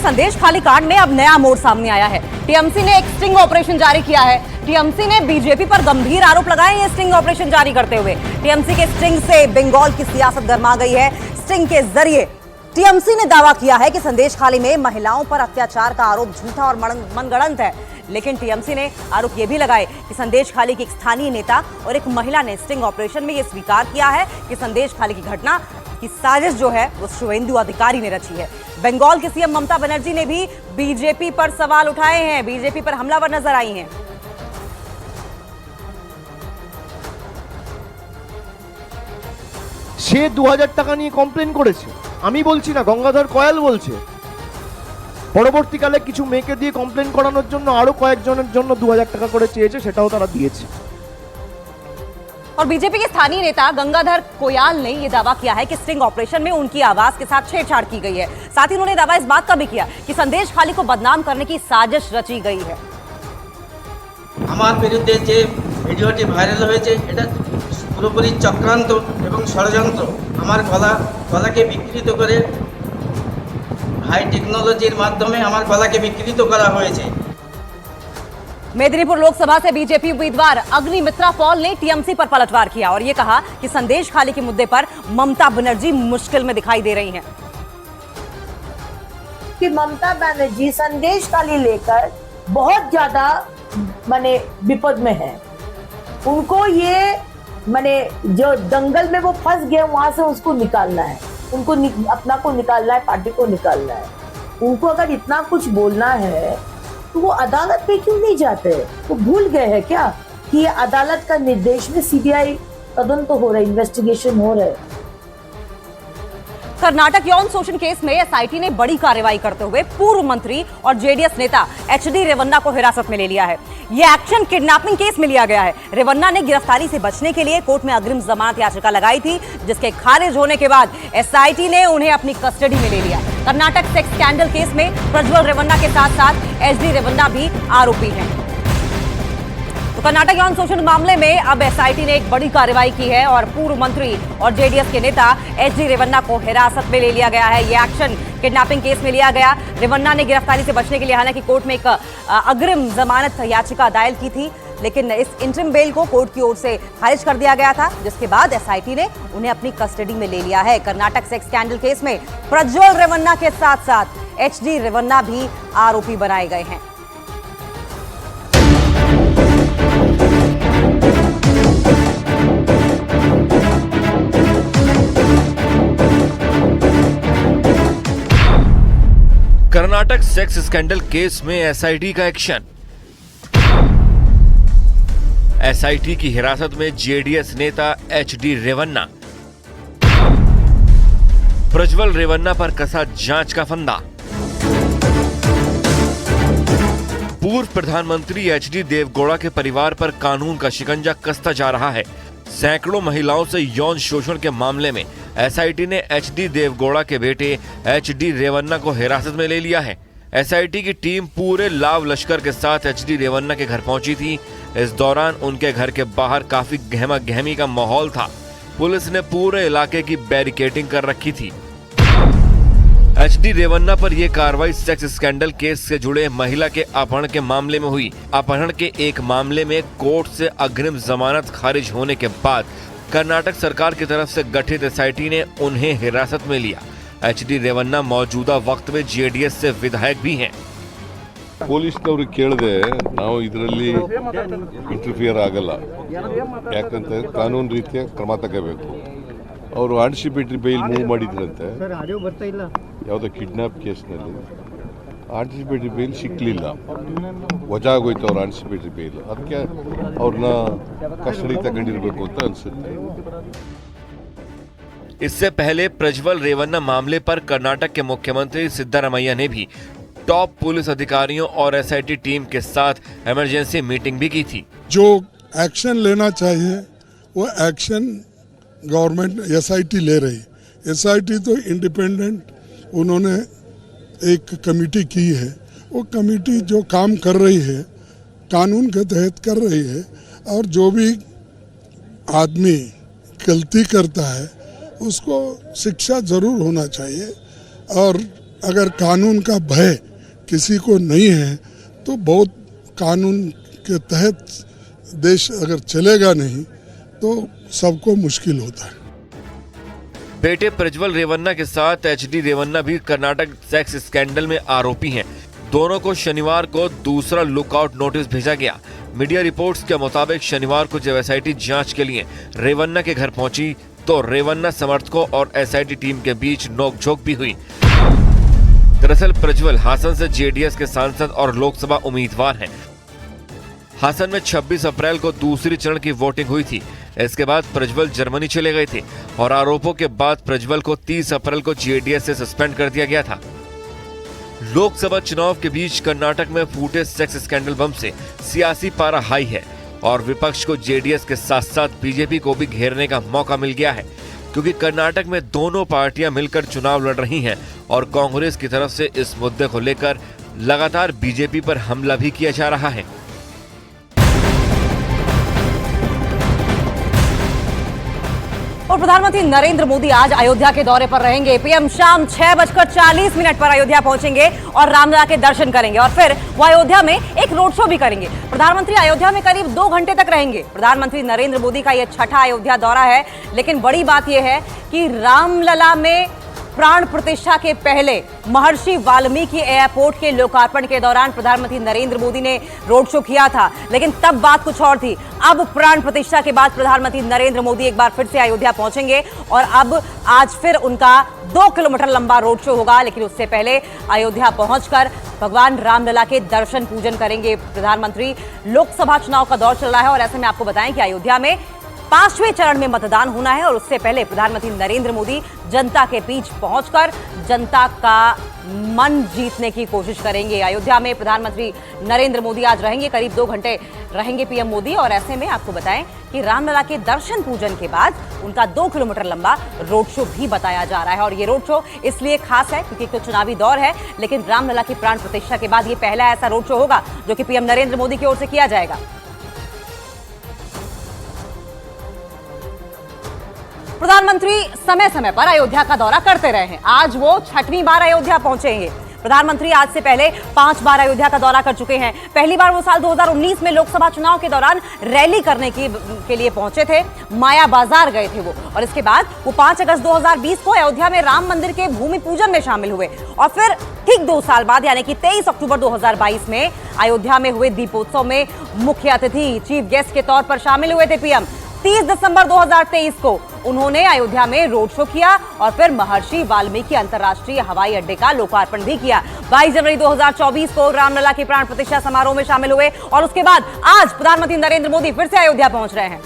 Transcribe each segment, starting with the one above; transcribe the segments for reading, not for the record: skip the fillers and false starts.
संदेश खाली कांड में अब नया मोड़ सामने आया है। टीएमसी ने एक स्टिंग ऑपरेशन जारी किया है। टीएमसी ने बीजेपी पर गंभीर आरोप लगाए हैं स्टिंग ऑपरेशन जारी करते हुए। टीएमसी के स्टिंग से बंगाल की सियासत गर्मा गई है। स्टिंग के जरिए टीएमसी ने दावा किया है कि संदेश खाली में महिलाओं पर अत्याचार का आरोप झूठा और मनगढ़ंत है। लेकिन टीएमसी ने आरोप यह भी लगाए कि संदेश खाली की एक स्थानीय नेता और एक महिला ने स्टिंग ऑपरेशन में यह स्वीकार किया है कि संदेश खाली की घटना की साजिश जो है वो शुभेंदु अधिकारी ने रची है। बंगाल की सीएम ममता बनर्जी ने भी बीजेपी पर सवाल उठाए हैं, बीजेपी पर हमलावर नजर आई हैं। সে 2000 টাকা নিয়ে কমপ্লেন করেছে, আমি বলছি না, গঙ্গাধর কয়াল বলছে। পরবর্তীকালে কিছু মেয়েকে দিয়ে কমপ্লেন করানোর জন্য আরো কয়েকজনের জন্য 2000 টাকা করে চেয়েছে, সেটাও তারা দিয়েছে। और बीजेपी के स्थानीय नेता गंगाधर कोयाल ने यह दावा किया है कि स्टिंग ऑपरेशन में उनकी आवाज के साथ छेड़छाड़ की गई है। साथ ही उन्होंने दावा इस बात का भी किया कि संदेश खाली को बदनाम करने की साजिश रची गई है। আমার বিরুদ্ধে যে ভিডিওটি ভাইরাল হয়েছে এটা পুরোপুরি চক্রান্ত এবং ষড়যন্ত্র। আমার গলাকে বিকৃত করে হাই টেকনোলজির মাধ্যমে আমার গলাকে বিকৃত করা হয়েছে। मेदिनीपुर लोकसभा से बीजेपी उम्मीदवार अग्निमित्रा पॉल ने टीएमसी पर पलटवार किया और ये कहा कि संदेश खाली के मुद्दे पर ममता बनर्जी मुश्किल में दिखाई दे रही हैं। कि ममता बनर्जी संदेश खाली लेकर बहुत ज्यादा माने विपद में है। उनको ये माने जो दंगल में वो फंस गए वहां से उसको निकालना है, उनको अपना को निकालना है, पार्टी को निकालना है। उनको अगर इतना कुछ बोलना है तो वो अदालत पे क्यों नहीं जाते? वो भूल गए हैं क्या कि ये अदालत का निर्देश में सीबीआई तदंत हो रहा है, इन्वेस्टिगेशन हो रहा है। कर्नाटक यौन शोषण केस में एसआईटी ने बड़ी कार्रवाई करते हुए पूर्व मंत्री और जेडीएस नेता एचडी रेवन्ना को हिरासत में ले लिया है। यह एक्शन किडनैपिंग केस में लिया गया है। रेवन्ना ने गिरफ्तारी से बचने के लिए कोर्ट में अग्रिम जमानत याचिका लगाई थी, जिसके खारिज होने के बाद एसआईटी ने उन्हें अपनी कस्टडी में ले लिया। कर्नाटक सेक्स स्कैंडल केस में प्रज्वल रेवन्ना के साथ साथ एचडी रेवन्ना भी आरोपी हैं। तो कर्नाटक यौन शोषण मामले में अब एसआईटी ने एक बड़ी कार्रवाई की है और पूर्व मंत्री और जेडीएस के नेता एचडी रेवन्ना को हिरासत में ले लिया गया है। यह एक्शन किडनैपिंग केस में लिया गया। रेवन्ना ने गिरफ्तारी से बचने के लिए हालांकि कोर्ट में एक अग्रिम जमानत याचिका दायर की थी, लेकिन इस इंटरिम बेल को कोर्ट की ओर से खारिज कर दिया गया था, जिसके बाद एसआईटी ने उन्हें अपनी कस्टडी में ले लिया है। कर्नाटक सेक्स स्कैंडल केस में प्रज्वल रेवन्ना के साथ साथ एचडी रेवन्ना भी आरोपी बनाए गए हैं। कर्नाटक सेक्स स्कैंडल केस में एसआईटी का एक्शन। एसआईटी की हिरासत में जेडीएस नेता एचडी रेवन्ना। प्रज्वल रेवन्ना पर कसा जांच का फंदा। पूर्व प्रधानमंत्री एचडी देवगौड़ा के परिवार पर कानून का शिकंजा कसता जा रहा है। सैकड़ों महिलाओं से यौन शोषण के मामले में एसआईटी ने एचडी देवगौड़ा के बेटे एचडी रेवन्ना को हिरासत में ले लिया है। एसआईटी की टीम पूरे लाव लश्कर के साथ एचडी रेवन्ना के घर पहुंची थी। इस दौरान उनके घर के बाहर काफी गहमा गहमी का माहौल था। पुलिस ने पूरे इलाके की बैरिकेडिंग कर रखी थी। एचडी रेवन्ना पर यह कार्रवाई सेक्स स्कैंडल केस से जुड़े महिला के अपहरण के मामले में हुई। अपहरण के एक मामले में कोर्ट से अग्रिम जमानत खारिज होने के बाद कर्नाटक सरकार की तरफ से गठित एसआईटी ने उन्हें हिरासत में लिया। एचडी रेवन्ना मौजूदा वक्त में जेडीएस से विधायक भी हैं। ಪೊಲೀಸ್ನವ್ರಿಗೆ ಕೇಳದೆ ನಾವು ಇದರಲ್ಲಿ ಇಂಟರ್ಫಿಯರ್ ಆಗಲ್ಲ, ಯಾಕಂತ ಕಾನೂನು ರೀತಿಯ ಕ್ರಮ ತಗೋಬೇಕು. ಅವರು ಆಂಟಿಸಿಪೇಟರಿ ಬೇಲ್ ಮೂವ್ ಮಾಡಿದ್ರಂತೆ, ಯಾವುದೋ ಕಿಡ್ನಾಪ್ ಕೇಸ್ನಲ್ಲಿ ಆಂಟಿಸಿಪೇಟರಿ ಬೇಲ್ ಸಿಕ್ಕಲಿಲ್ಲ, ವಜಾ ಆಗೋಯ್ತು ಅವ್ರ ಆಂಟಿಸಿಪೇಟರಿ ಬೇಲ್. ಅದಕ್ಕೆ ಅವ್ರನ್ನ ಕಸ್ಟಡಿ ತಗೊಂಡಿರ್ಬೇಕು ಅಂತ ಅನಿಸುತ್ತೆ। इससे पहले प्रज्वल रेवन्ना मामले पर कर्नाटक के मुख्यमंत्री सिद्धारमैया ने भी टॉप पुलिस अधिकारियों और एसआईटी टीम के साथ इमरजेंसी मीटिंग भी की थी। जो एक्शन लेना चाहिए वो एक्शन गवर्नमेंट एसआईटी ले रही। एसआईटी तो इंडिपेंडेंट, उन्होंने एक कमेटी की है, वो कमेटी जो काम कर रही है कानून के तहत कर रही है, और जो भी आदमी गलती करता है उसको शिक्षा जरूर होना चाहिए। और अगर कानून का भय किसी को नहीं है तो बहुत कानून के तहत देश अगर चलेगा नहीं तो सबको मुश्किल होता है। बेटे प्रज्वल रेवन्ना के साथ एचडी रेवन्ना भी कर्नाटक सेक्स स्कैंडल में आरोपी हैं। दोनों को शनिवार को दूसरा लुकआउट नोटिस भेजा गया। मीडिया रिपोर्ट्स के मुताबिक शनिवार को जब एसआईटी जांच के लिए रेवन्ना के घर पहुंची तो रेवन्ना समर्थकों और एसआईटी टीम के बीच नोकझोंक भी हुई। दरअसल प्रज्वल हासन से जेडीएस के सांसद और लोकसभा उम्मीदवार हैं। हासन में 26 अप्रैल को दूसरी चरण की वोटिंग हुई थी। इसके बाद प्रज्वल जर्मनी चले गए थे और आरोपों के बाद प्रज्वल को 30 अप्रैल को जेडीएस से सस्पेंड कर दिया गया था। लोकसभा चुनाव के बीच कर्नाटक में फूटे सेक्स स्कैंडल बम से सियासी पारा हाई है और विपक्ष को जेडीएस के साथ साथ बीजेपी को भी घेरने का मौका मिल गया है, क्योंकि कर्नाटक में दोनों पार्टियां मिलकर चुनाव लड़ रही हैं और कांग्रेस की तरफ से इस मुद्दे को लेकर लगातार बीजेपी पर हमला भी किया जा रहा है। और प्रधानमंत्री नरेंद्र मोदी आज अयोध्या के दौरे पर रहेंगे। पीएम शाम 6:40 पर अयोध्या पहुंचेंगे और रामलला के दर्शन करेंगे और फिर वो अयोध्या में एक रोड शो भी करेंगे। प्रधानमंत्री अयोध्या में करीब 2 घंटे तक रहेंगे। प्रधानमंत्री नरेंद्र मोदी का यह छठा अयोध्या दौरा है, लेकिन बड़ी बात यह है कि रामलला में प्राण प्रतिष्ठा के पहले महर्षि वाल्मीकि एयरपोर्ट के लोकार्पण के दौरान प्रधानमंत्री नरेंद्र मोदी ने रोड शो किया था, लेकिन तब बात कुछ और थी। अब प्राण प्रतिष्ठा के बाद प्रधानमंत्री नरेंद्र मोदी एक बार फिर से अयोध्या पहुंचेंगे और अब आज फिर उनका 2 किलोमीटर लंबा रोड शो होगा, लेकिन उससे पहले अयोध्या पहुंचकर भगवान रामलला के दर्शन पूजन करेंगे प्रधानमंत्री। लोकसभा चुनाव का दौर चल रहा है और ऐसे में आपको बताएं कि अयोध्या में 5वें चरण में मतदान होना है और उससे पहले प्रधानमंत्री नरेंद्र मोदी जनता के बीच पहुंचकर जनता का मन जीतने की कोशिश करेंगे। अयोध्या में प्रधानमंत्री नरेंद्र मोदी आज रहेंगे, करीब 2 घंटे रहेंगे पीएम मोदी और ऐसे में आपको बताएं कि रामलला के दर्शन पूजन के बाद उनका 2 किलोमीटर लंबा रोड शो भी बताया जा रहा है। और ये रोड शो इसलिए खास है क्योंकि एक तो चुनावी दौर है, लेकिन रामलला की प्राण प्रतिष्ठा के बाद ये पहला ऐसा रोड शो होगा जो कि पीएम नरेंद्र मोदी की ओर से किया जाएगा। प्रधानमंत्री समय समय पर अयोध्या का दौरा करते रहे हैं। आज वो 6वीं बार अयोध्या पहुंचेंगे। प्रधानमंत्री आज से पहले 5 बार अयोध्या का दौरा कर चुके हैं। पहली बार वो साल 2019 में लोकसभा चुनाव के दौरान रैली करने के लिए पहुंचे थे, माया बाजार गए थे वो, और इसके बाद वो 5 अगस्त 2020 को अयोध्या में राम मंदिर के भूमि पूजन में शामिल हुए और फिर ठीक 2 साल बाद यानी कि 23 अक्टूबर 2022 में अयोध्या में हुए दीपोत्सव में मुख्य अतिथि चीफ गेस्ट के तौर पर शामिल हुए थे पीएम। 30 दिसंबर 2023 को उन्होंने अयोध्या में रोड शो किया और फिर महर्षि वाल्मीकि अंतर्राष्ट्रीय हवाई अड्डे का लोकार्पण भी किया। 22 जनवरी 2024 को रामलला की प्राण प्रतिष्ठा समारोह में शामिल हुए और उसके बाद आज प्रधानमंत्री नरेंद्र मोदी फिर से अयोध्या पहुंच रहे हैं।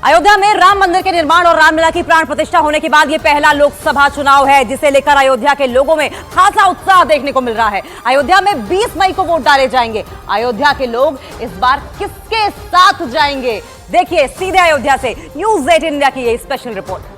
अयोध्या में राम मंदिर के निर्माण और रामलला की प्राण प्रतिष्ठा होने के बाद ये पहला लोकसभा चुनाव है, जिसे लेकर अयोध्या के लोगों में खासा उत्साह देखने को मिल रहा है। अयोध्या में 20 मई को वोट डाले जाएंगे। अयोध्या के लोग इस बार किसके साथ जाएंगे, देखिए सीधे अयोध्या से न्यूज़ 18 इंडिया की ये स्पेशल रिपोर्ट।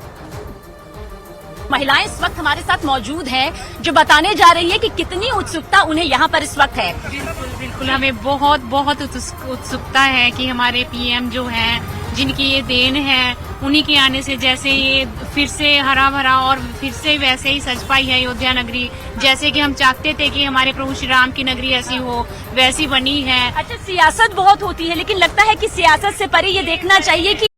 महिलाएं इस वक्त हमारे साथ मौजूद हैं जो बताने जा रही है कि कितनी उत्सुकता उन्हें यहाँ पर इस वक्त है। बिल्कुल हमें बहुत बहुत उत्सुकता है कि हमारे पीएम जो हैं, जिनकी ये देन है, उन्हीं के आने से जैसे ये फिर से हरा भरा और फिर से वैसे ही सज पाई है अयोध्या नगरी, जैसे कि हम चाहते थे कि हमारे प्रभु श्री राम की नगरी ऐसी हो, वैसी बनी है। अच्छा, सियासत बहुत होती है, लेकिन लगता है कि सियासत से परे ये देखना चाहिए कि